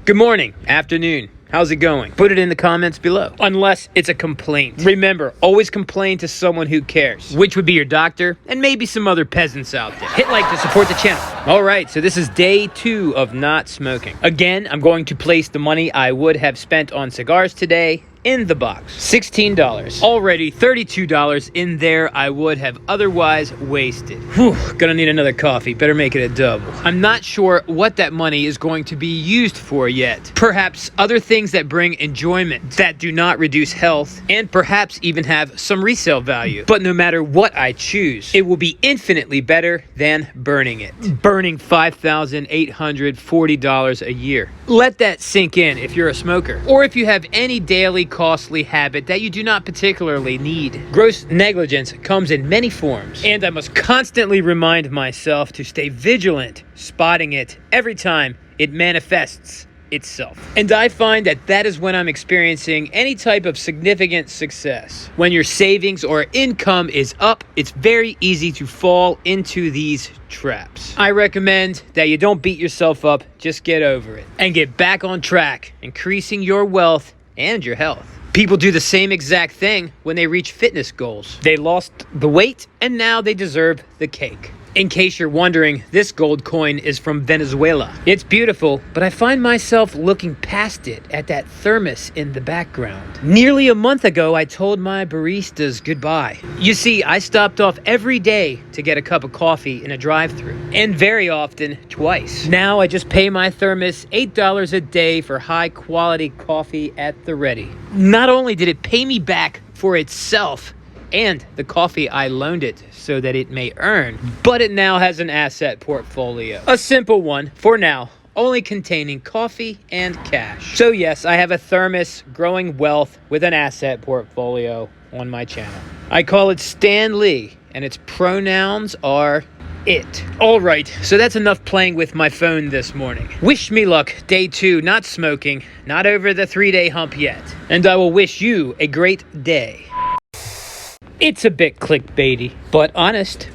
Good morning, afternoon. How's it going? Put it in the comments below. Unless it's a complaint. Remember, always complain to someone who cares, which would be your doctor and maybe some other peasants out there. Hit like to support the channel. All right, so this is day 2 of not smoking. Again, I'm going to place the money I would have spent on cigars today in the box. $16. Already $32 in there I would have otherwise wasted. Whew, gonna need another coffee. Better make it a double. I'm not sure what that money is going to be used for yet. Perhaps other things that bring enjoyment, that do not reduce health, and perhaps even have some resale value. But no matter what I choose, it will be infinitely better than burning it. Burning $5,840 a year. Let that sink in if you're a smoker, or if you have any daily costly habit that you do not particularly need. Gross negligence comes in many forms, and I must constantly remind myself to stay vigilant, spotting it every time it manifests itself. And I find that that is when I'm experiencing any type of significant success. When your savings or income is up, it's very easy to fall into these traps. I recommend that you don't beat yourself up, just get over it and get back on track, increasing your wealth and your health. People do the same exact thing when they reach fitness goals. They lost the weight and now they deserve the cake. In case you're wondering, this gold coin is from Venezuela. It's beautiful, but I find myself looking past it at that thermos in the background. Nearly a month ago, I told my baristas goodbye. You see, I stopped off every day to get a cup of coffee in a drive-thru, and very often, twice. Now I just pay my thermos $8 a day for high-quality coffee at the ready. Not only did it pay me back for itself, and the coffee I loaned it so that it may earn, but it now has an asset portfolio. A simple one, for now, only containing coffee and cash. So yes, I have a thermos growing wealth with an asset portfolio on my channel. I call it Stan Lee, and its pronouns are it. All right, so that's enough playing with my phone this morning. Wish me luck, day 2, not smoking, not over the 3-day hump yet. And I will wish you a great day. It's a bit clickbaity, but honest.